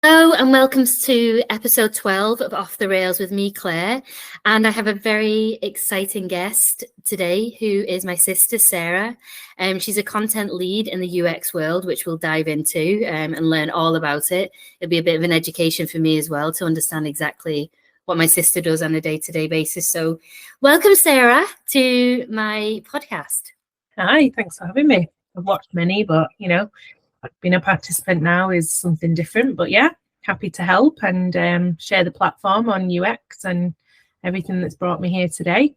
Hello and welcome to episode 12 of Off the Rails with me, Claire. And I have a very exciting guest today who is my sister, Sarah. She's a content lead in the UX world, which we'll dive into and learn all about it. It'll be a bit of an education for me as well to understand exactly what my sister does on a day-to-day basis. So welcome, Sarah, to my podcast. Hi, thanks for having me. I've watched many, but being a participant now is something different. But yeah, happy to help and share the platform on UX and everything that's brought me here today.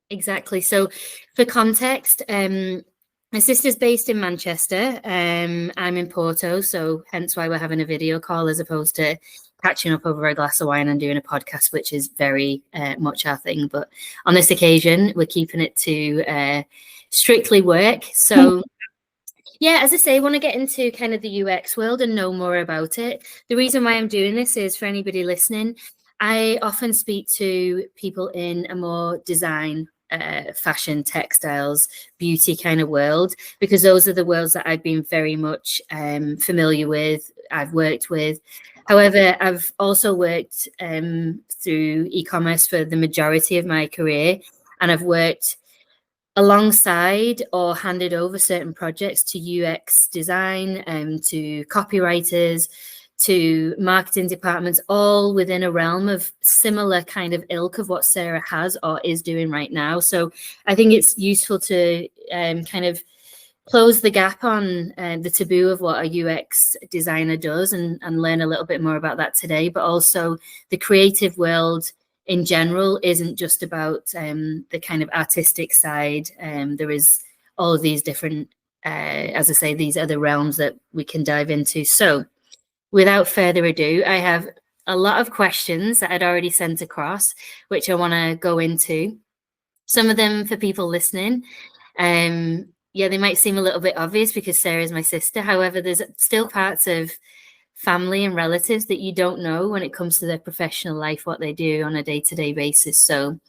Exactly. So for context, my sister's based in Manchester. I'm in Porto, so hence why we're having a video call as opposed to catching up over a glass of wine and doing a podcast, which is very much our thing. But on this occasion, we're keeping it to strictly work. So yeah, as I say, I want to get into kind of the UX world and know more about it. The reason why I'm doing this is for anybody listening, I often speak to people in a more design, fashion, textiles, beauty kind of world, because those are the worlds that I've been very much familiar with, I've worked with. However, I've also worked through e-commerce for the majority of my career, and I've worked alongside or handed over certain projects to UX design, to copywriters, to marketing departments, all within a realm of similar kind of ilk of what Sarah has or is doing right now. So I think it's useful to kind of close the gap on the taboo of what a UX designer does and learn a little bit more about that today, but also the creative world in general isn't just about the kind of artistic side. There is all of these different, as I say, these other realms that we can dive into. So without further ado, I have a lot of questions that I'd already sent across, which I want to go into. Some of them for people listening. Yeah, they might seem a little bit obvious because Sarah's my sister. However, there's still parts of family and relatives that you don't know when it comes to their professional life, what they do on a day-to-day basis. So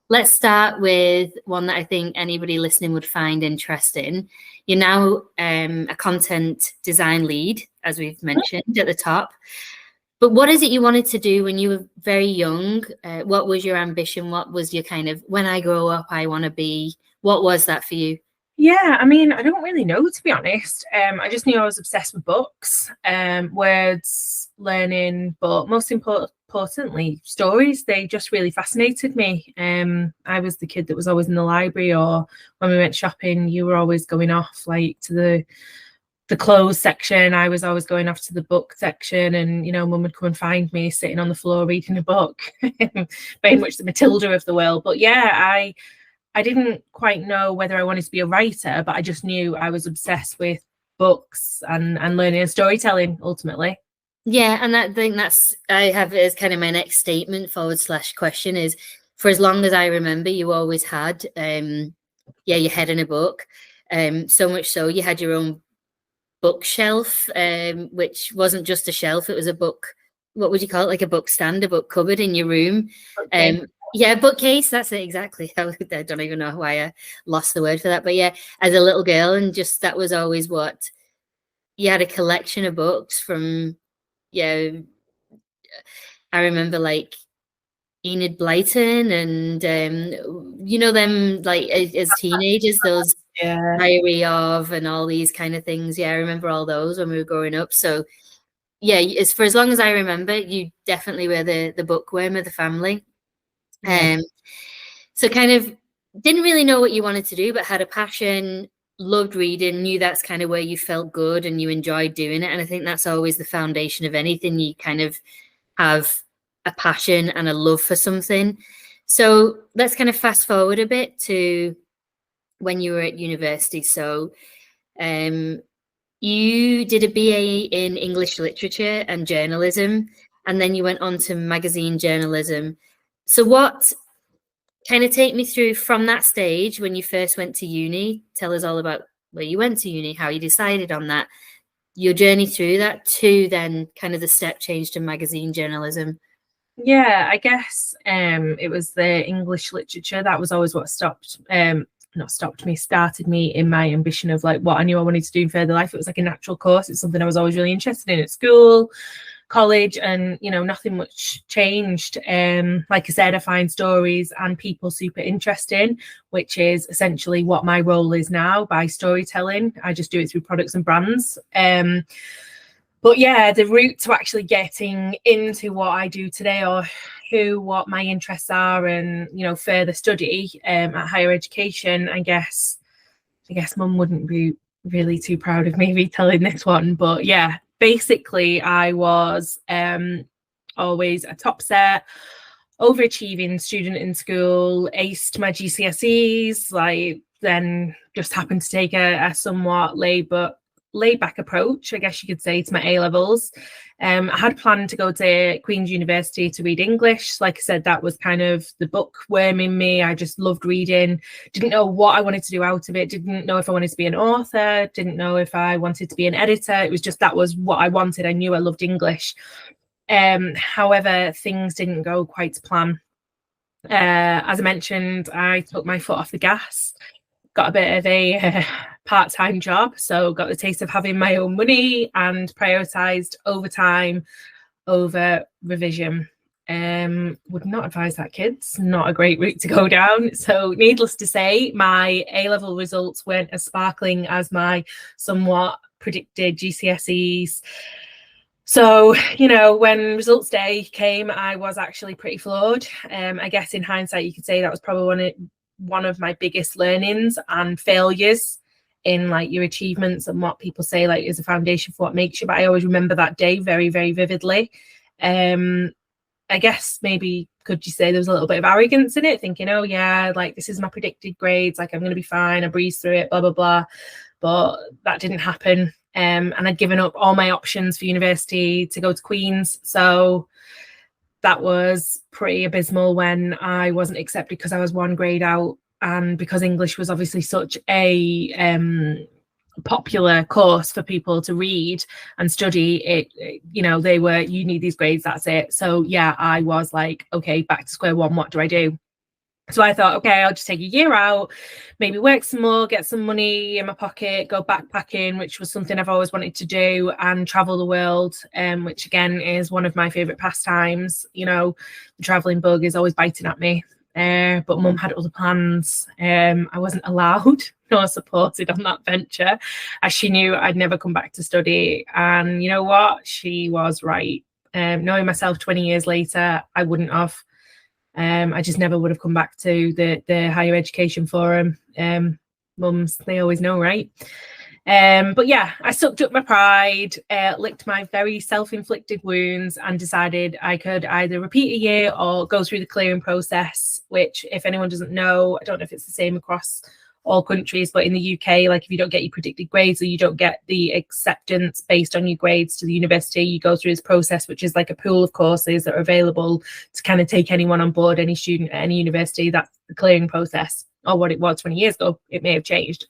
let's start with one that I think anybody listening would find interesting. You're now a content design lead, as we've mentioned at the top. But what is it you wanted to do when you were very young? What was your ambition? What was your kind of, when I grow up, I want to be? What was that for you? Yeah, I mean, I don't really know, to be honest. I just knew I was obsessed with books, words, learning, but most importantly, stories. They just really fascinated me. I was the kid that was always in the library, or when we went shopping, you were always going off like to the clothes section. I was always going off to the book section, and mum would come and find me sitting on the floor reading a book, very much the Matilda of the world. But yeah, I didn't quite know whether I wanted to be a writer, but I just knew I was obsessed with books and learning and storytelling ultimately. Yeah, and I think I have as kind of my next statement / question is, for as long as I remember, you always had your head in a book. So much so you had your own bookshelf, which wasn't just a shelf, it was a book, what would you call it, like a book stand, a book cupboard in your room. Okay. Yeah, bookcase, that's it, exactly. I don't even know why I lost the word for that. But yeah, as a little girl, and just that was always what, you had a collection of books from, yeah, I remember like Enid Blyton and, them like as teenagers, those Yeah. Diary of and all these kind of things. Yeah, I remember all those when we were growing up. So yeah, for as long as I remember, you definitely were the bookworm of the family. Yeah. So kind of didn't really know what you wanted to do, but had a passion, loved reading, knew that's kind of where you felt good and you enjoyed doing it. And I think that's always the foundation of anything. You kind of have a passion and a love for something. So let's kind of fast forward a bit to when you were at university. So you did a BA in English literature and journalism, and then you went on to magazine journalism. So what, kind of take me through from that stage when you first went to uni. Tell us all about where you went to uni, how you decided on that, your journey through that, to then kind of the step change to magazine journalism. Yeah, I guess it was the English literature that was always what started me in my ambition of like what I knew I wanted to do in further life. It was like a natural course. It's something I was always really interested in at school. college, and nothing much changed. Like I said, I find stories and people super interesting, which is essentially what my role is now by storytelling. I just do it through products and brands. But yeah, the route to actually getting into what I do today, or what my interests are, and further study at higher education, I guess mum wouldn't be really too proud of me retelling this one. But yeah, basically I was always a top set, overachieving student in school, aced my GCSEs, like then just happened to take a somewhat laid back approach, I guess you could say, to my A-levels. I had planned to go to Queen's University to read English. Like I said, that was kind of the bookworm in me. I just loved reading. Didn't know what I wanted to do out of it. Didn't know if I wanted to be an author. Didn't know if I wanted to be an editor. It was just that was what I wanted. I knew I loved English. However, things didn't go quite to plan. As I mentioned, I took my foot off the gas. Got a bit of a part-time job, so got the taste of having my own money and prioritised overtime over revision. Would not advise that, kids. Not a great route to go down. So needless to say, my A-level results weren't as sparkling as my somewhat predicted GCSEs. So, when results day came, I was actually pretty floored. I guess in hindsight, you could say that was probably one of my biggest learnings and failures in like your achievements and what people say like is a foundation for what makes you. But I always remember that day very, very vividly. I guess maybe could you say there was a little bit of arrogance in it, thinking, oh yeah, like this is my predicted grades, like I'm going to be fine, I breeze through it, blah, blah, blah. But that didn't happen. And I'd given up all my options for university to go to Queen's. So that was pretty abysmal when I wasn't accepted because I was one grade out, and because English was obviously such a popular course for people to read and study. They were, you need these grades, that's it. So yeah, I was like, okay, back to square one, what do I do? So I thought, okay, I'll just take a year out, maybe work some more, get some money in my pocket, go backpacking, which was something I've always wanted to do, and travel the world, which again is one of my favourite pastimes. The travelling bug is always biting at me. But mum had other plans. I wasn't allowed nor supported on that venture, as she knew I'd never come back to study. And you know what? She was right. Knowing myself 20 years later, I wouldn't have. I just never would have come back to the higher education forum. Mums, they always know, right? But yeah, I sucked up my pride, licked my very self-inflicted wounds, and decided I could either repeat a year or go through the clearing process, which, if anyone doesn't know, I don't know if it's the same across all countries, but in the UK, like if you don't get your predicted grades or you don't get the acceptance based on your grades to the university, you go through this process, which is like a pool of courses that are available to kind of take anyone on board, any student at any university. That's the clearing process, or what it was 20 years ago. It may have changed.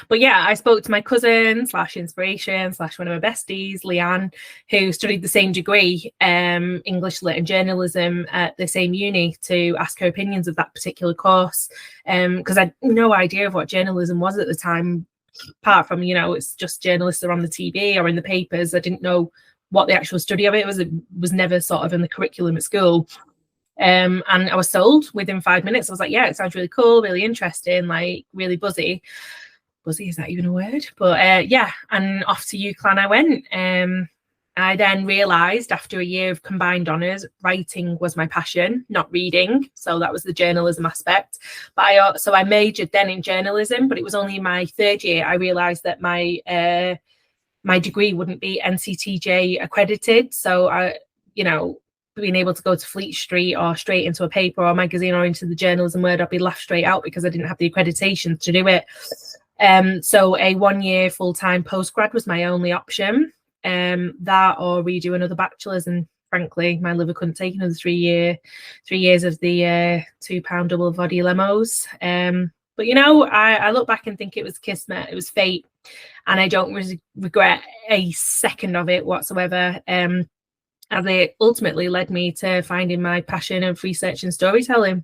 But yeah, I spoke to my cousin / inspiration / one of my besties, Leanne, who studied the same degree, English Lit and journalism at the same uni, to ask her opinions of that particular course, because I had no idea of what journalism was at the time, apart from it's just journalists are on the TV or in the papers. I didn't know what the actual study of it was. It was never sort of in the curriculum at school. And I was sold within 5 minutes. I was like, yeah, it sounds really cool, really interesting, like really buzzy. Buzzy, is that even a word? But yeah, and off to UCLan I went. I then realised after a year of combined honours, writing was my passion, not reading. So that was the journalism aspect. But I majored then in journalism, but it was only in my third year I realised that my degree wouldn't be NCTJ accredited. So being able to go to Fleet Street or straight into a paper or magazine or into the journalism world, I'd be laughed straight out because I didn't have the accreditation to do it. So a 1 year full-time postgrad was my only option. That or redo another bachelor's, and frankly, my liver couldn't take another 3 years of the £2 double body lemos. But I look back and think it was kismet, it was fate, and I don't regret a second of it whatsoever. And it ultimately led me to finding my passion of research and storytelling.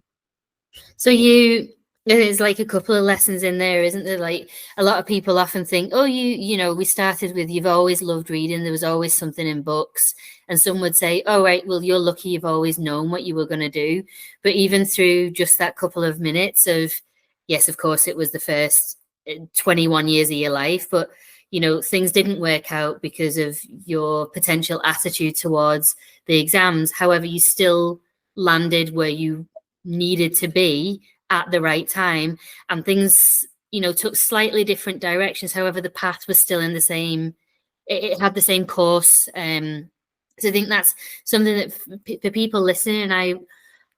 So you There's like a couple of lessons in there, isn't there? Like a lot of people often think, oh, you know, we started with you've always loved reading. There was always something in books. And some would say, oh, right, well, you're lucky you've always known what you were going to do. But even through just that couple of minutes of, yes, of course, it was the first 21 years of your life, but, you know, things didn't work out because of your potential attitude towards the exams. However, you still landed where you needed to be at the right time, and things, you know, took slightly different directions. However, the path was still in the same, it had the same course. So I think that's something that for people listening, and I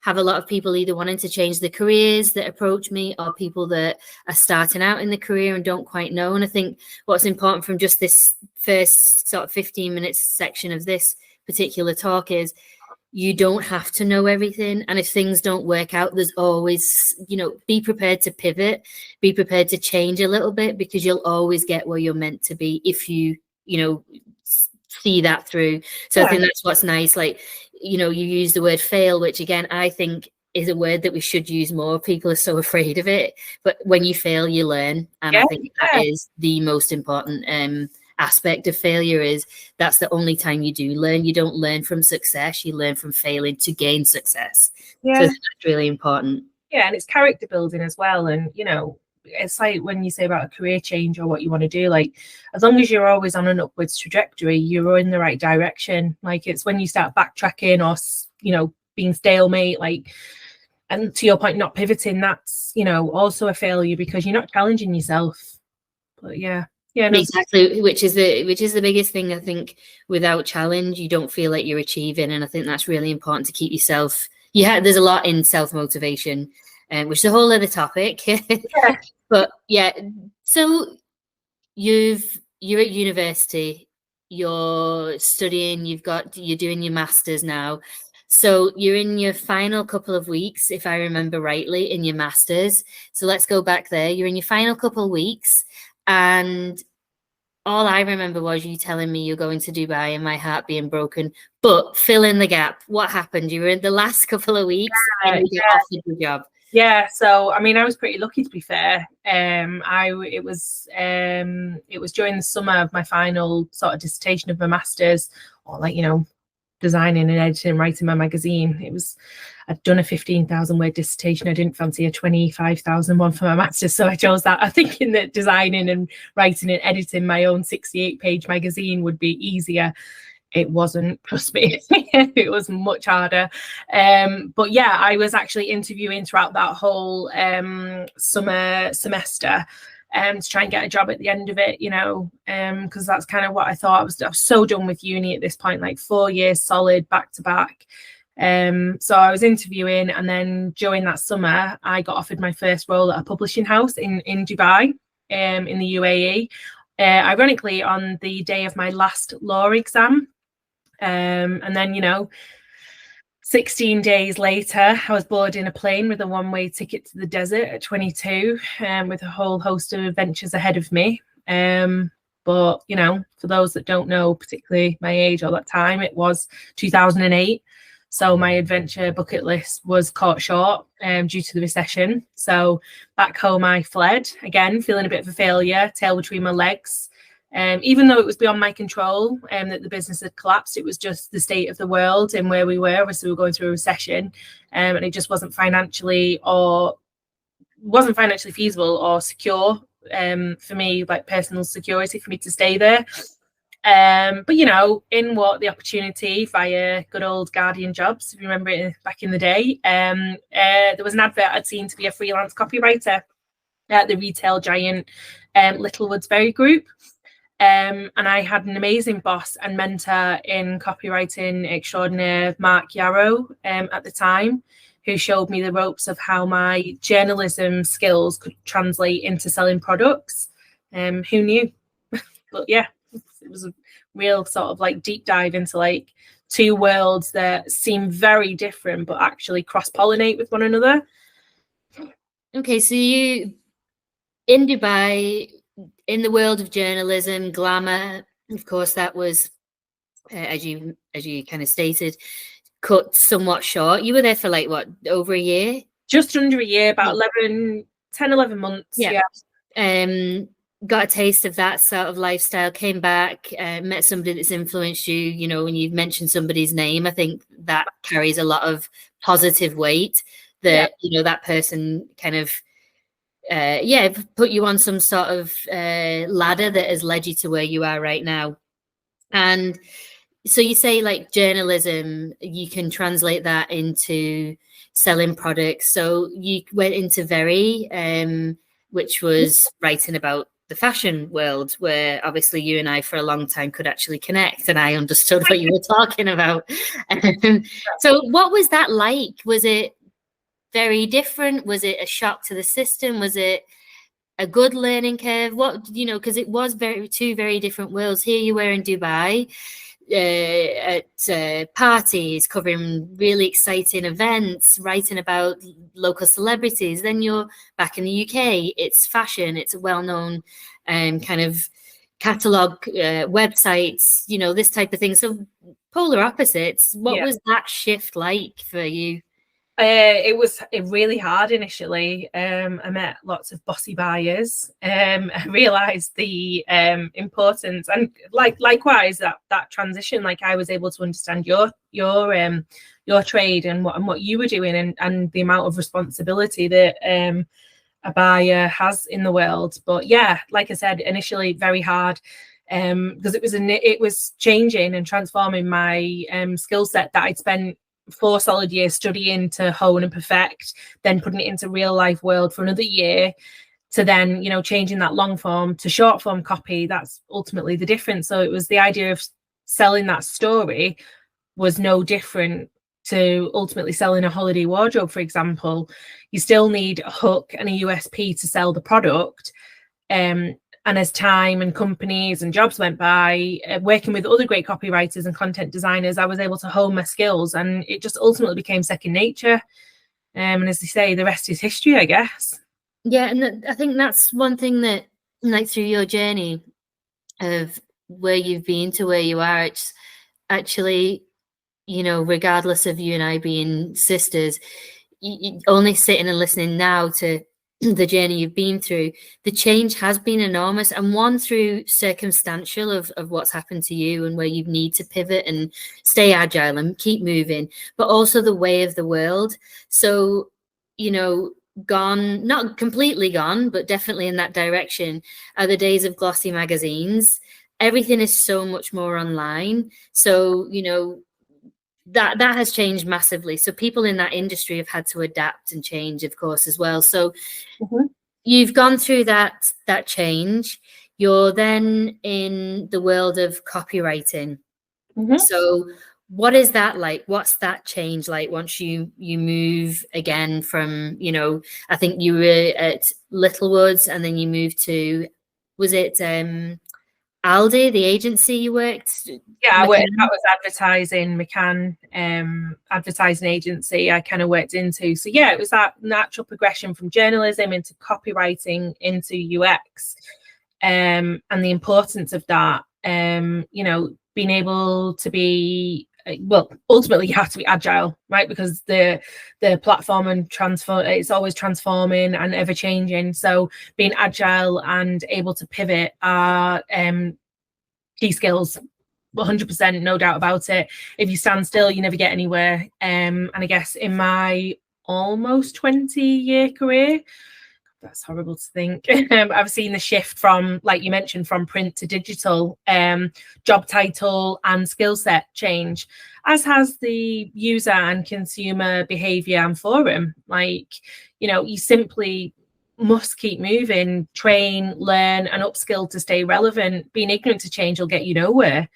have a lot of people either wanting to change their careers that approach me, or people that are starting out in the career and don't quite know. And I think what's important from just this first sort of 15 minutes section of this particular talk is you don't have to know everything. And if things don't work out, there's always, you know, be prepared to pivot, be prepared to change a little bit, because you'll always get where you're meant to be if you know, see that through. So yeah. I think that's what's nice. Like, you know, you use the word fail, which again, I think is a word that we should use more. People are so afraid of it, but when you fail, you learn. And I think that is the most important aspect of failure. Is that's the only time you do learn. You don't learn from success, you learn from failing to gain success. So that's really important. And it's character building as well. And, you know, it's like when you say about a career change or what you want to do, like as long as you're always on an upwards trajectory, you're in the right direction. Like it's when you start backtracking or, you know, being stalemate, like, and to your point, not pivoting, that's, you know, also a failure because you're not challenging yourself. But no. Exactly, which is the biggest thing. I think without challenge, you don't feel like you're achieving, and I think that's really important to keep yourself. There's a lot in self-motivation, which is a whole other topic. But so you're at university, you're studying, you're doing your masters now. So you're in your final couple of weeks, if I remember rightly, in your masters. So let's go back there. You're in your final couple of weeks, and all I remember was you telling me you're going to Dubai and my heart being broken. But fill in the gap. What happened? You were in the last couple of weeks and you got offered the job. Yeah, so I mean, I was pretty lucky, to be fair. It was during the summer of my final sort of dissertation of my masters, or like, you know, designing and editing and writing my magazine. I'd done a 15,000 word dissertation. I didn't fancy a 25,000 one for my master's, so I chose that. I think in that designing and writing and editing my own 68-page magazine would be easier. It wasn't, trust me. It was much harder. But yeah, I was actually interviewing throughout that whole summer semester to try and get a job at the end of it, you know, because that's kind of what I thought. I was so done with uni at this point, like 4 years solid back to back. So I was interviewing, and then during that summer, I got offered my first role at a publishing house in Dubai, in the UAE. Ironically, on the day of my last law exam. And then, you know, 16 days later, I was boarding a plane with a one-way ticket to the desert at 22, with a whole host of adventures ahead of me. But, you know, for those that don't know, particularly my age or that time, it was 2008. So my adventure bucket list was caught short due to the recession. So back home, I fled, again, feeling a bit of a failure, tail between my legs. Even though it was beyond my control that the business had collapsed, it was just the state of the world and where we were. Obviously, we were going through a recession, and it just wasn't financially feasible or secure for me, like personal security for me to stay there. But you know, in what the opportunity via good old Guardian jobs, if you remember it back in the day, there was an advert I'd seen to be a freelance copywriter at the retail giant Littlewoods Group. And I had an amazing boss and mentor in copywriting extraordinaire, Mark Yarrow, at the time, who showed me the ropes of how my journalism skills could translate into selling products. Who knew? But yeah, it was a real sort of like deep dive into like two worlds that seem very different, but actually cross-pollinate with one another. Okay, so you in Dubai, in the world of journalism, glamour, of course, that was, as you kind of stated, cut somewhat short. You were there for like what, over a year? Just under a year, about 10, 11 months. Yeah. Got a taste of that sort of lifestyle, came back, met somebody that's influenced you, you know, when you've mentioned somebody's name, I think that carries a lot of positive weight that, you know, that person kind of, put you on some sort of ladder that has led you to where you are right now. And so you say like journalism, you can translate that into selling products. So you went into Very, which was writing about the fashion world, where obviously you and I for a long time could actually connect, and I understood what you were talking about. So what was that like? Was it very different? Was it a shock to the system? Was it a good learning curve? What, you know, because it was two very different worlds. Here you were in Dubai, at parties, covering really exciting events, writing about local celebrities. Then you're back in the UK, it's fashion, it's a well-known kind of catalogue, websites, you know, this type of thing. So polar opposites. What was that shift like for you? It was really hard initially. I met lots of bossy buyers. I realized the importance, and likewise that transition, like I was able to understand your trade and what you were doing, and the amount of responsibility that a buyer has in the world. But yeah, like I said, initially very hard, because it was changing and transforming my skill set that I'd spent 4 solid years studying to hone and perfect, then putting it into real life world for another year, to then, you know, changing that long form to short form copy. That's ultimately the difference. So it was the idea of selling that story was no different to ultimately selling a holiday wardrobe, for example. You still need a hook and a USP to sell the product. And as time and companies and jobs went by, working with other great copywriters and content designers, I was able to hone my skills, and it just ultimately became second nature. And as they say, the rest is history, I guess. Yeah, and I think that's one thing that, like, through your journey of where you've been to where you are, it's actually, you know, regardless of you and I being sisters, you only sitting and listening now to the journey you've been through, the change has been enormous, and one through circumstantial of what's happened to you and where you need to pivot and stay agile and keep moving, but also the way of the world. So, you know, gone, not completely gone, but definitely in that direction, are the days of glossy magazines. Everything is so much more online. So, you know, that has changed massively. So people in that industry have had to adapt and change, of course, as well. So you've gone through that change. You're then in the world of copywriting. So what is that like? What's that change like once you move again from, you know, I think you were at Littlewoods and then you moved to, was it Aldi, the agency you worked? Yeah, that was advertising, McCann, advertising agency I kind of worked into. So yeah, it was that natural progression from journalism into copywriting into UX, and the importance of that. You know, being able to be, well, ultimately you have to be agile, right? Because the platform and it's always transforming and ever changing. So being agile and able to pivot are key skills, 100%, no doubt about it. If you stand still, you never get anywhere. And I guess in my almost 20-year career, that's horrible to think, I've seen the shift from, like you mentioned, from print to digital, job title and skill set change, as has the user and consumer behavior and forum. Like, you know, you simply must keep moving, train, learn, and upskill to stay relevant. Being ignorant to change will get you nowhere.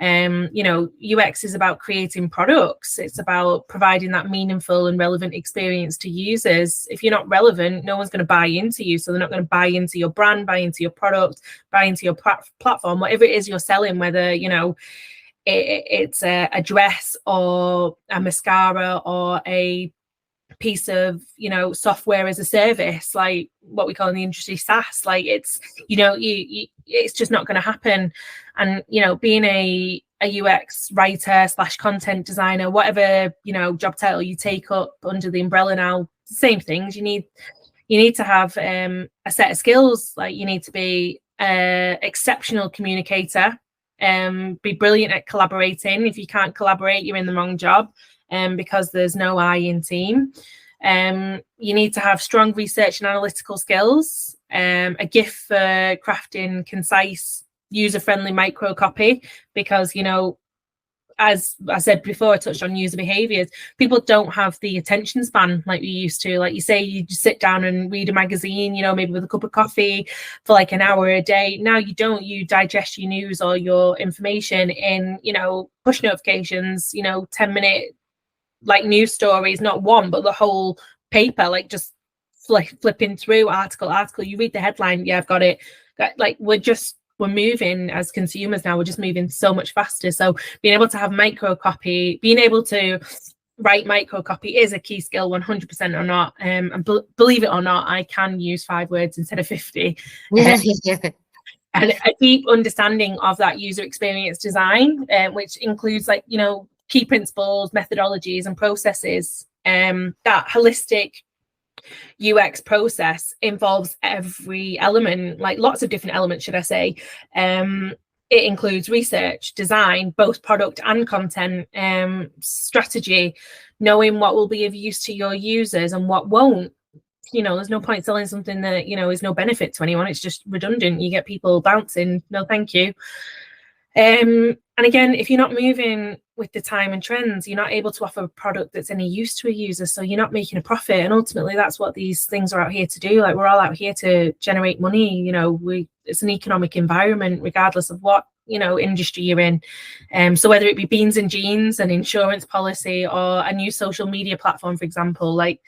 You know, UX is about creating products. It's about providing that meaningful and relevant experience to users. If you're not relevant, no one's going to buy into you. So they're not going to buy into your brand, buy into your product, buy into your platform, whatever it is you're selling, whether, you know, it's a dress or a mascara or a piece of, you know, software as a service, like what we call in the industry SaaS. Like, it's, you know, it's just not going to happen. And, you know, being a UX writer / content designer, whatever, you know, job title you take up under the umbrella now, same things. You need you need to have a set of skills. Like you need to be an exceptional communicator, be brilliant at collaborating. If you can't collaborate, you're in the wrong job, because there's no I in team. You need to have strong research and analytical skills, a gift for crafting concise, user-friendly micro copy, because, you know, as I said before, I touched on user behaviors. People don't have the attention span like we used to. Like you say, you just sit down and read a magazine, you know, maybe with a cup of coffee for like an hour a day. Now you don't. You digest your news or your information in, you know, push notifications, you know, 10-minute like news stories, not one, but the whole paper, like just flipping through article. You read the headline, yeah, I've got it. Like we're moving as consumers now, we're just moving so much faster. So being able to have micro copy, being able to write micro copy is a key skill, 100% or not. And believe it or not, I can use 5 words instead of 50. Yeah. And a deep understanding of that user experience design, which includes, like, you know, key principles, methodologies and processes. That holistic UX process involves every element, like lots of different elements, should I say. It includes research, design, both product and content, strategy, knowing what will be of use to your users and what won't. You know, there's no point selling something that, you know, is no benefit to anyone. It's just redundant. You get people bouncing. No, thank you. And again, if you're not moving with the time and trends, you're not able to offer a product that's any use to a user, so you're not making a profit. And ultimately that's what these things are out here to do. Like, we're all out here to generate money. You know, it's an economic environment regardless of what, you know, industry you're in. So whether it be beans and jeans, an insurance policy, or a new social media platform, for example, like,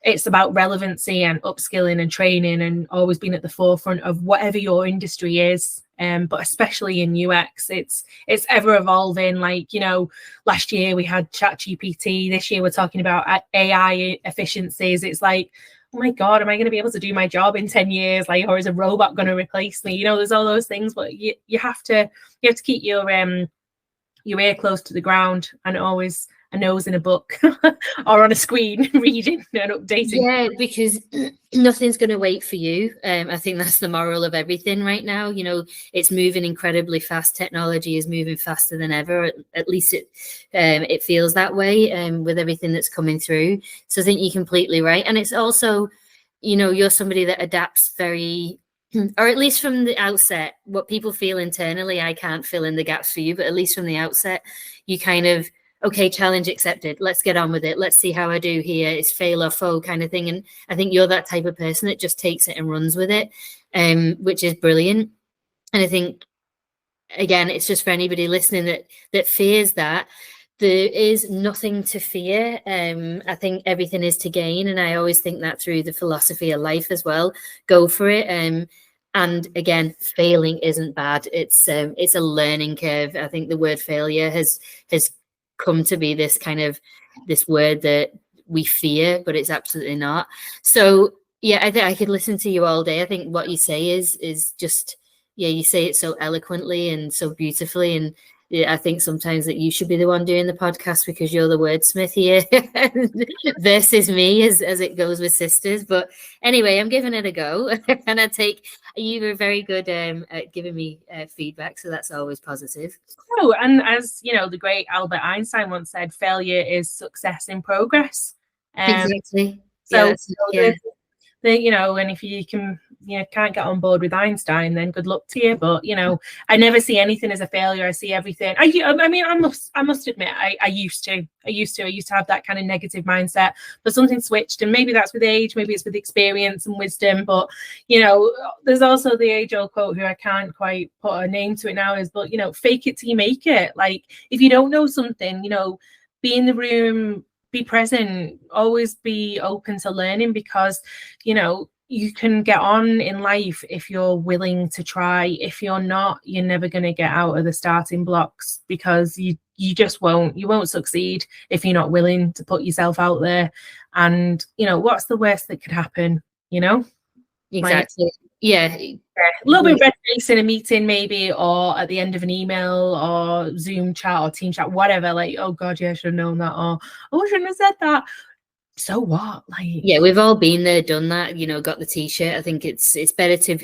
it's about relevancy and upskilling and training and always being at the forefront of whatever your industry is. But especially in UX, it's ever evolving. Like, you know, last year we had ChatGPT. This year we're talking about AI efficiencies. It's like, oh my God, am I going to be able to do my job in 10 years? Like, or is a robot going to replace me? You know, there's all those things, but you have to keep your ear close to the ground and always a nose in a book or on a screen reading and updating. Yeah, because nothing's going to wait for you. I think that's the moral of everything right now. You know, it's moving incredibly fast. Technology is moving faster than ever. At least it feels that way with everything that's coming through. So I think you're completely right. And it's also, you know, you're somebody that adapts very, or at least from the outset, what people feel internally, I can't fill in the gaps for you, but at least from the outset, you kind of, okay, challenge accepted. Let's get on with it. Let's see how I do here. It's fail or foe kind of thing. And I think you're that type of person that just takes it and runs with it, which is brilliant. And I think, again, it's just for anybody listening that fears that. There is nothing to fear. I think everything is to gain. And I always think that through the philosophy of life as well. Go for it. And again, failing isn't bad. It's a learning curve. I think the word failure has come to be this kind of this word that we fear, but it's absolutely not. So yeah, I think I could listen to you all day. I think what you say is just, yeah, you say it so eloquently and so beautifully. And yeah, I think sometimes that you should be the one doing the podcast because you're the wordsmith here versus me as it goes with sisters. But anyway, I'm giving it a go. And you were very good at giving me feedback. So that's always positive. Oh, and as you know, the great Albert Einstein once said, failure is success in progress. Exactly. So yeah. You know, and if you can't get on board with Einstein, then good luck to you. But you know, I never see anything as a failure. I see everything. I mean, I must admit, I used to have that kind of negative mindset, but something switched, and maybe that's with age, maybe it's with experience and wisdom. But you know, there's also the age-old quote, who I can't quite put a name to it now, is, but you know, fake it till you make it. Like, if you don't know something, you know, be in the room, be present, always be open to learning, because you know, you can get on in life if you're willing to try. If you're not, you're never going to get out of the starting blocks, because you just won't succeed if you're not willing to put yourself out there. And you know, what's the worst that could happen, you know? Exactly. Yeah. A little bit of red face in a meeting, maybe, or at the end of an email or Zoom chat or team chat, whatever. Like, oh God, yeah, I should have known that, or oh, I shouldn't have said that. so what? Like, Yeah, we've all been there, done that, got the t-shirt. I think it's better to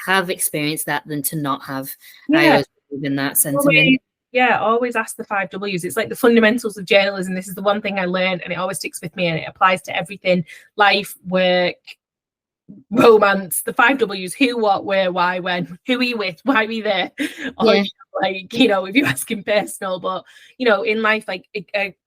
have experienced that than to not have. I yeah, always believe in that always, sentiment. yeah, always ask the 5 Ws. It's like the fundamentals of journalism. This is the one thing I learned, and it always sticks with me, and it applies to everything: life, work, romance. The 5 Ws: who, what, where, why, when. Who are you with? Why are you there? Or, Yeah. like, if you're asking personal, but in life, like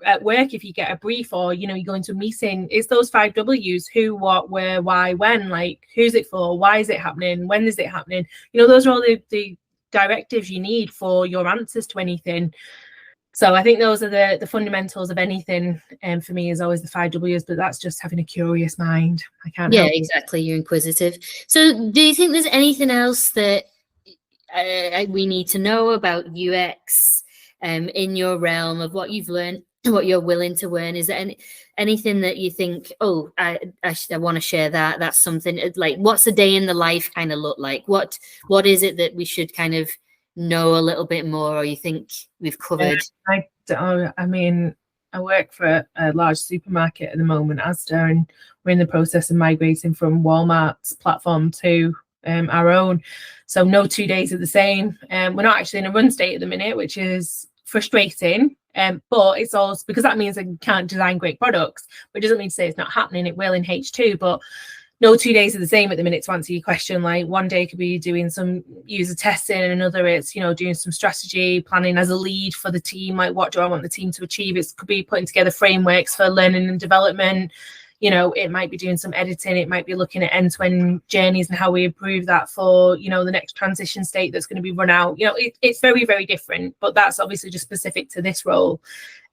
at work, if you get a brief, or you go into a meeting, it's those 5 Ws: who, what, where, why, when. Like, who's it for? Why is it happening? When is it happening? Those are all the directives you need for your answers to anything. So I think those are the fundamentals of anything. And for me, is always the 5 Ws, but that's just having a curious mind. I can't Yeah, help. exactly. You're inquisitive. So do you think there's anything else that we need to know about UX in your realm of what you've learned, what you're willing to learn? Is there anything that you think, oh, I want to share that? That's something like, what's a day in the life kind of look like? What is it that we should kind of know a little bit more, or you think we've covered? I mean, I work for a large supermarket at the moment, Asda, and we're in the process of migrating from Walmart's platform to our own. So no 2 days are the same. We're not actually in a run state at the minute, which is frustrating. But it's also because that means I can't design great products, but it doesn't mean to say it's not happening. It will in H2, but no 2 days are the same at the minute, to answer your question. Like, one day could be doing some user testing, and another it's doing some strategy planning as a lead for the team. Like, what do I want the team to achieve? It could be putting together frameworks for learning and development. It might be doing some editing. It might be looking at end-to-end journeys and how we improve that for the next transition state that's going to be run out. It's very, very different, but that's obviously just specific to this role.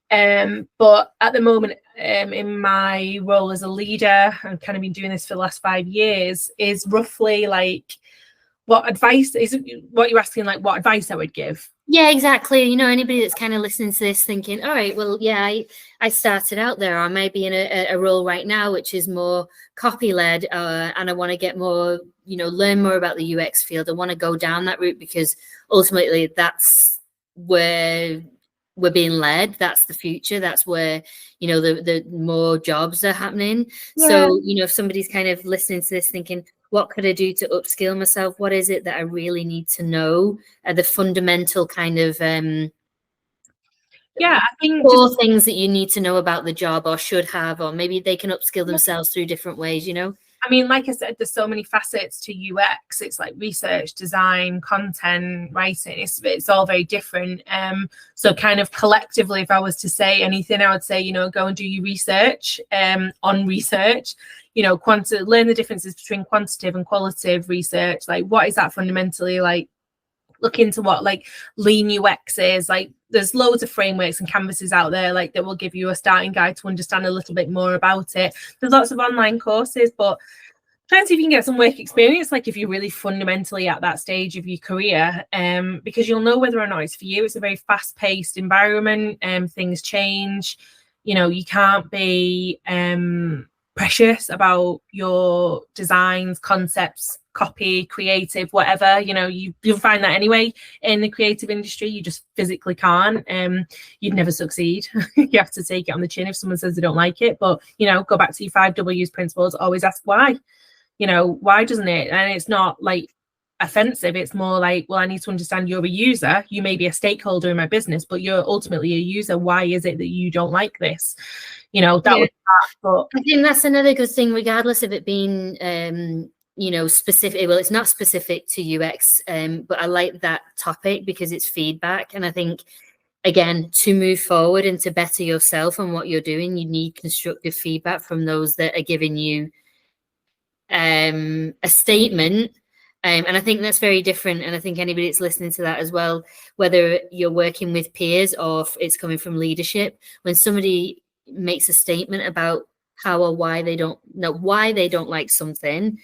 But at the moment, in my role as a leader, I've kind of been doing this for the last 5 years, is roughly like, what advice is what you're asking, like what advice I would give? Yeah, exactly. Anybody that's kind of listening to this thinking, all right, well, yeah, I started out there, or maybe in a role right now, which is more copy led, and I want to get more, learn more about the UX field. I want to go down that route because ultimately that's where we're being led. That's the future. That's where, the more jobs are happening. Yeah. So, if somebody's kind of listening to this thinking, what could I do to upskill myself? What is it that I really need to know? The fundamental kind of I think core things that you need to know about the job, or should have, or maybe they can upskill themselves through different ways, I mean, like I said, there's so many facets to UX. It's like research, design, content, writing. It's all very different. So kind of collectively, if I was to say anything, I would say, go and do your research on research. Learn the differences between quantitative and qualitative research. Like, what is that fundamentally? Like, look into what like lean UX is. Like, there's loads of frameworks and canvases out there like that will give you a starting guide to understand a little bit more about it. There's lots of online courses, but try and see if you can get some work experience, like if you're really fundamentally at that stage of your career, because you'll know whether or not it's for you. It's a very fast-paced environment, things change. You can't be precious about your designs, concepts, copy, creative, whatever. You'll find that anyway in the creative industry. You just physically can't. You'd never succeed. You have to take it on the chin if someone says they don't like it. But go back to your 5 Ws principles. Always ask why. Why doesn't it? And it's not like offensive. It's more like, well, I need to understand you're a user. You may be a stakeholder in my business, but you're ultimately a user. Why is it that you don't like this? But I think that's another good thing, regardless of it being specific. Well, it's not specific to UX, but I like that topic because it's feedback. And I think, again, to move forward and to better yourself and what you're doing, you need constructive feedback from those that are giving you a statement. And I think that's very different. And I think anybody that's listening to that as well, whether you're working with peers or if it's coming from leadership, when somebody makes a statement about how or why they don't like something,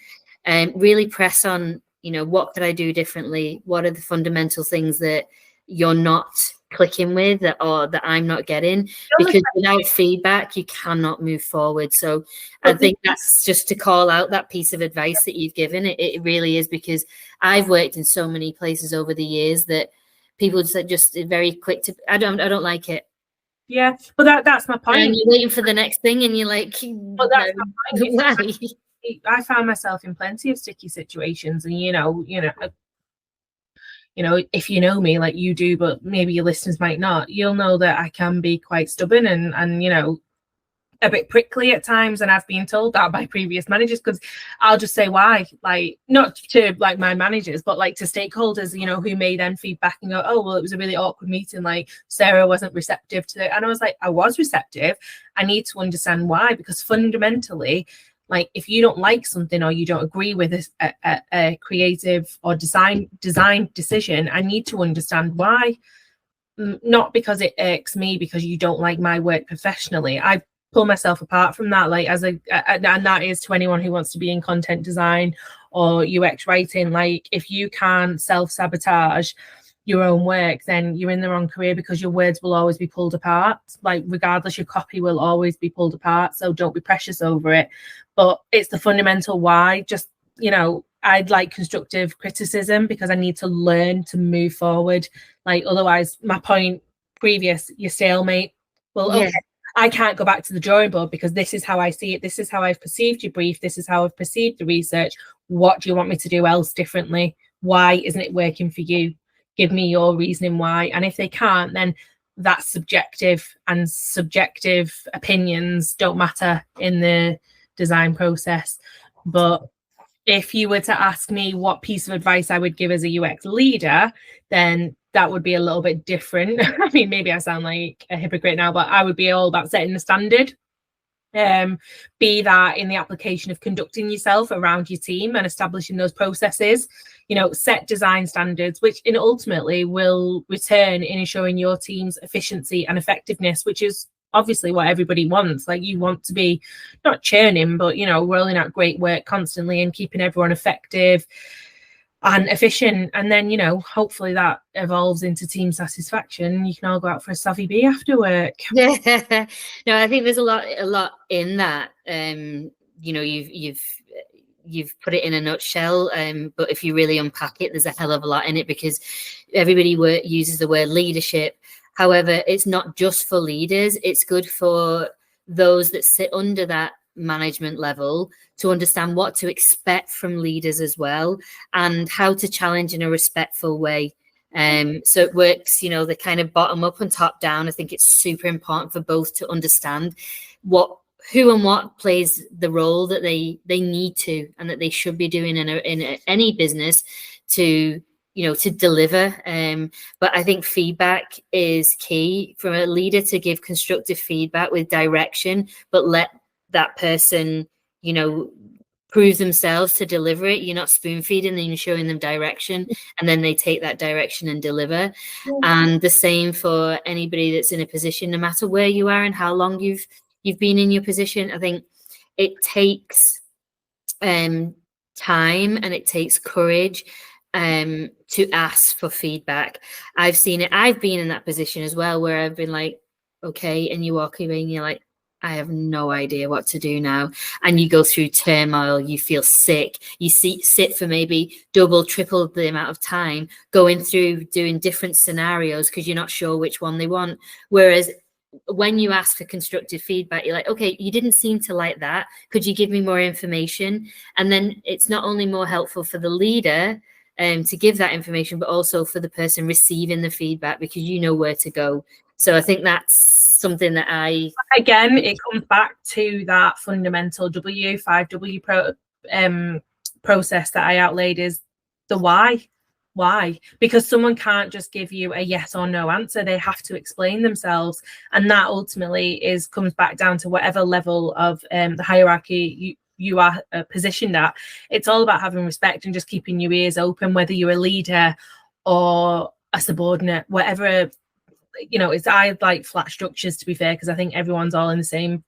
really press on, what could I do differently? What are the fundamental things that you're not clicking with or that I'm not getting? Because without feedback, you cannot move forward. So I think that's just to call out that piece of advice that you've given. It really is, because I've worked in so many places over the years that people just very quick to, I don't like it. Yeah, but that's my point. And you're waiting for the next thing, and you're like, But that's my point. why? I found myself in plenty of sticky situations, and if you know me like you do, but maybe your listeners might not, you'll know that I can be quite stubborn and a bit prickly at times, and I've been told that by previous managers, because I'll just say why, like not to like my managers, but like to stakeholders, who may then feed back and go, oh well, it was a really awkward meeting, like Sarah wasn't receptive to it. And I was like, I was receptive. I need to understand why, because fundamentally, like if you don't like something or you don't agree with a creative or design decision, I need to understand why. Not because it irks me because you don't like my work professionally. I pull myself apart from that, like and that is to anyone who wants to be in content design or UX writing. Like if you can't self-sabotage your own work, then you're in the wrong career, because your words will always be pulled apart. Like regardless, your copy will always be pulled apart, so don't be precious over it. But it's the fundamental why. Just I'd like constructive criticism because I need to learn to move forward. Like otherwise, my point previous, your stalemate. Well, Yeah. okay, I can't go back to the drawing board because this is how I see it. This is how I've perceived your brief. This is how I've perceived the research. What do you want me to do else differently? Why isn't it working for you? Give me your reasoning why. And if they can't, then that's subjective, and subjective opinions don't matter in the design process. But if you were to ask me what piece of advice I would give as a UX leader, then that would be a little bit different. I mean, maybe I sound like a hypocrite now, but I would be all about setting the standard. Be that in the application of conducting yourself around your team and establishing those processes, set design standards, which ultimately will return in ensuring your team's efficiency and effectiveness, which is obviously what everybody wants. Like you want to be not churning, but rolling out great work constantly and keeping everyone effective and efficient. And then hopefully that evolves into team satisfaction. You can all go out for a savvy bee after work. Yeah. No, I think there's a lot in that. You've put it in a nutshell, but if you really unpack it, there's a hell of a lot in it, because everybody uses the word leadership. However, it's not just for leaders. It's good for those that sit under that management level to understand what to expect from leaders as well, and how to challenge in a respectful way. So it works, the kind of bottom up and top down. I think it's super important for both to understand who and what plays the role that they need to, and that they should be doing in any business to deliver. But I think feedback is key from a leader, to give constructive feedback with direction, but let that person, prove themselves to deliver it. You're not spoon feeding them, you're showing them direction, and then they take that direction and deliver. And the same for anybody that's in a position, no matter where you are and how long you've been in your position. I think it takes time, and it takes courage to ask for feedback. I've seen it. I've been in that position as well, where I've been like, okay, and you walk away and you're like, I have no idea what to do now. And you go through turmoil, you feel sick, you sit for maybe double, triple the amount of time going through doing different scenarios because you're not sure which one they want. Whereas when you ask for constructive feedback, you're like, okay, you didn't seem to like that. Could you give me more information? And then it's not only more helpful for the leader to give that information, but also for the person receiving the feedback, because you know where to go. So I think that's something that again, it comes back to that fundamental 5W process that I outlaid, is the why. Because someone can't just give you a yes or no answer. They have to explain themselves, and that ultimately comes back down to whatever level of the hierarchy you are positioned at. It's all about having respect and just keeping your ears open, whether you're a leader or a subordinate, whatever. I like flat structures, to be fair, because I think everyone's all in the same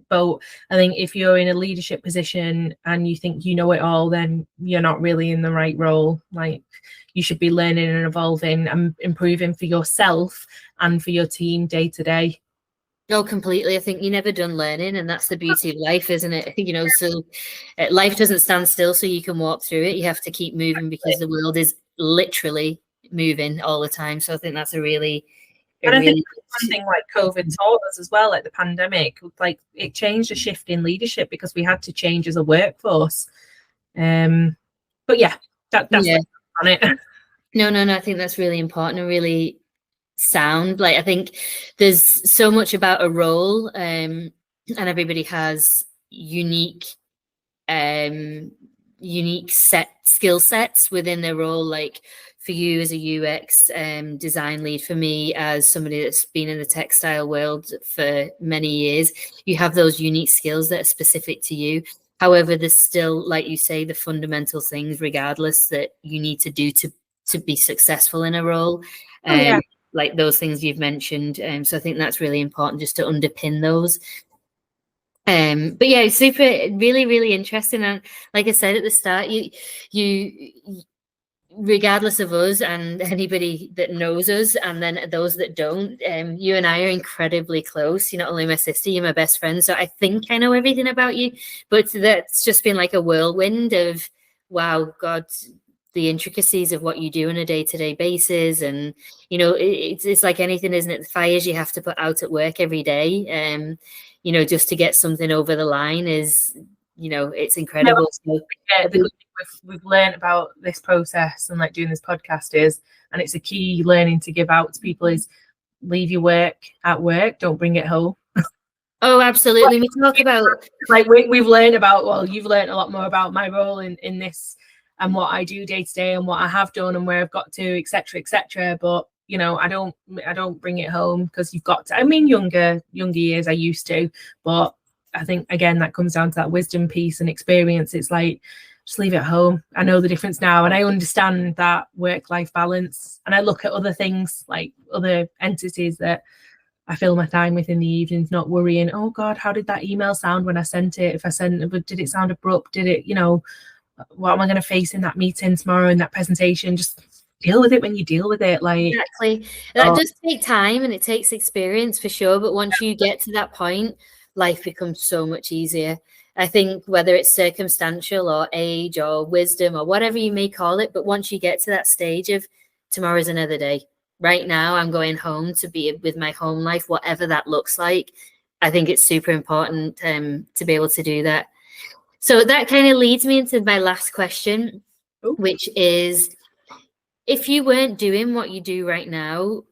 boat. I think if you're in a leadership position and you think you know it all, then you're not really in the right role. Like, you should be learning and evolving and improving for yourself and for your team day to day. Oh, completely. I think you're never done learning, and that's the beauty of life, isn't it? So life doesn't stand still so you can walk through it. You have to keep moving, because the world is literally moving all the time. So I think that's a really And I think one thing like COVID taught us as well, like the pandemic, like it changed a shift in leadership because we had to change as a workforce. But yeah, that's on it. No, I think that's really important and really sound. Like, I think there's so much about a role, and everybody has unique skill sets within their role. Like for you as a UX design lead, for me as somebody that's been in the textile world for many years, you have those unique skills that are specific to you. However, there's still, like you say, the fundamental things regardless that you need to do to be successful in a role. Like those things you've mentioned. So I think that's really important, just to underpin those. But yeah, super, really, really interesting. And like I said at the start, you regardless of us and anybody that knows us, and then those that don't, you and I are incredibly close. You're not only my sister, you're my best friend. So I think I know everything about you, but that's just been like a whirlwind of, wow, God, the intricacies of what you do on a day-to-day basis. And you know, it's like anything, isn't it? The fires you have to put out at work every day, you know, just to get something over the line is, you know, it's incredible. Yeah, the good thing we've learned about this process and like doing this podcast is, and it's a key learning to give out to people, is leave your work at work, don't bring it home. Oh, absolutely. We talk about, like, we've learned about, well, you've learned a lot more about my role in this and what I do day to day and what I have done and where I've got to, etc. But you know, I don't bring it home because you've got to. I mean, younger years I used to, but I think again that comes down to that wisdom piece and experience. It's like, just leave it at home. I know the difference now, and I understand that work-life balance. And I look at other things, like other entities that I fill my time with in the evenings, not worrying, oh God, how did that email sound when I sent it? If I sent it, did it sound abrupt? Did it, you know, what am I going to face in that meeting tomorrow, in that presentation? Just deal with it when you deal with it. Like, exactly. That does take time and it takes experience for sure. But once you get to that point, life becomes so much easier. I think whether it's circumstantial or age or wisdom or whatever you may call it, but once you get to that stage of tomorrow's another day, right now I'm going home to be with my home life, whatever that looks like. I think it's super important to be able to do that. So that kind of leads me into my last question, which is, if you weren't doing what you do right now,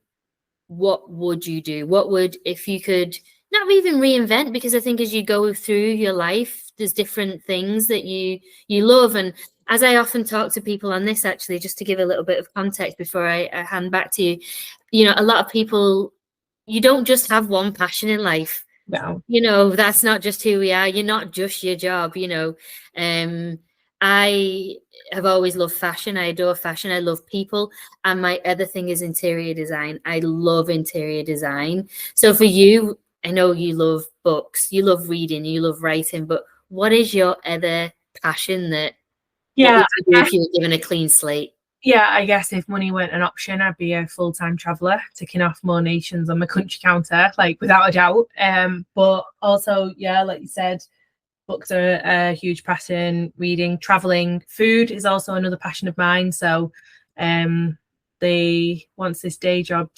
what would you do? What would, if you could not even reinvent, because I think as you go through your life, there's different things that you love. And as I often talk to people on this, actually, just to give a little bit of context before I hand back to you, you know, a lot of people, you don't just have one passion in life. No. You know, that's not just who we are. You're not just your job, you know. I have always loved fashion. I adore fashion. I love people. And my other thing is interior design. I love interior design. So for you, I know you love books, you love reading, you love writing, but what is your other passion that, what would you do if you were given a clean slate? Yeah, I guess if money weren't an option, I'd be a full-time traveller, ticking off more nations on my country counter, like without a doubt. But also, yeah, like you said, books are a huge passion, reading, traveling. Food is also another passion of mine. So once this day job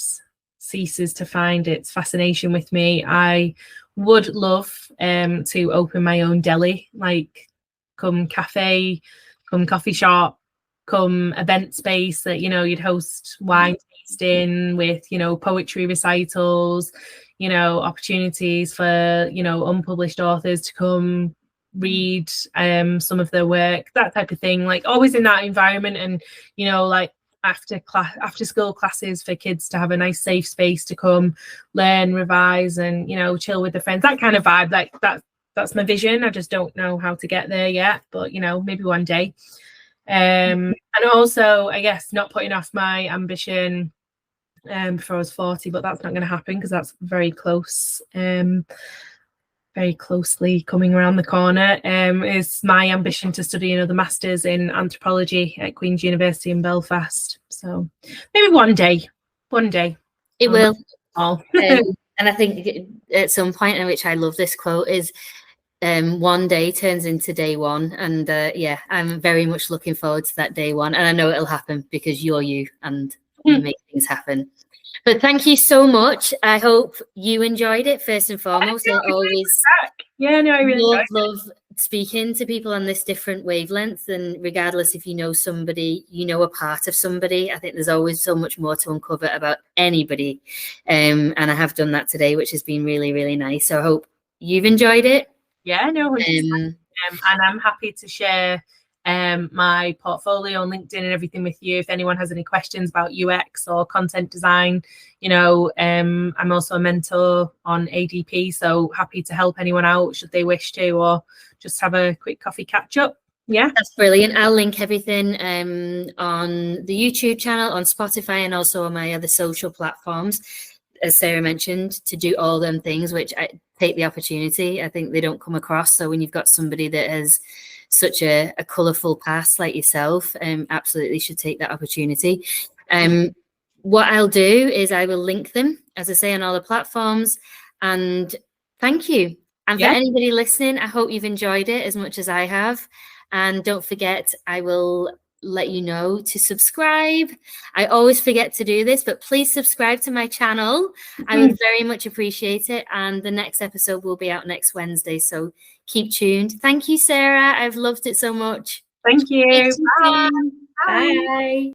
ceases to find its fascination with me, I would love to open my own deli, like come cafe, come coffee shop, come event space that, you know, you'd host wine tasting with, you know, poetry recitals, you know, opportunities for, you know, unpublished authors to come read some of their work, that type of thing, like always in that environment. And, you know, like after school classes for kids to have a nice safe space to come learn, revise, and, you know, chill with their friends, that kind of vibe. Like that's my vision. I just don't know how to get there yet, but, you know, maybe one day. And also, I guess, not putting off my ambition before I was 40, but that's not going to happen because that's very close, very closely coming around the corner. Is my ambition to study another master's in anthropology at Queen's University in Belfast. So maybe one day it will. And I think at some point, in which I love this quote, is one day turns into day one. And yeah, I'm very much looking forward to that day one. And I know it'll happen because you're you and you make things happen. But thank you so much. I hope you enjoyed it first and foremost. I always yeah, no, I really love speaking to people on this different wavelength, and regardless if you know somebody, you know a part of somebody. I think there's always so much more to uncover about anybody. And I have done that today, which has been really, really nice. So I hope you've enjoyed it. Yeah, no, 100%. And I'm happy to share my portfolio on LinkedIn and everything with you if anyone has any questions about UX or content design. You know, I'm also a mentor on ADP, so happy to help anyone out should they wish to, or just have a quick coffee catch up. Yeah, that's brilliant. I'll link everything on the YouTube channel, on Spotify, and also on my other social platforms, as Sarah mentioned, to do all them things, which I take the opportunity. I think they don't come across. So when you've got somebody that has such a colourful past like yourself, absolutely should take that opportunity. What I'll do is I will link them, as I say, on all the platforms. And thank you. And for anybody listening, I hope you've enjoyed it as much as I have. And don't forget, I will let you know to subscribe. I always forget to do this, but please subscribe to my channel. I would very much appreciate it. And the next episode will be out next Wednesday. So keep tuned. Thank you, Sarah. I've loved it so much. Thank you. Bye. Bye. Bye.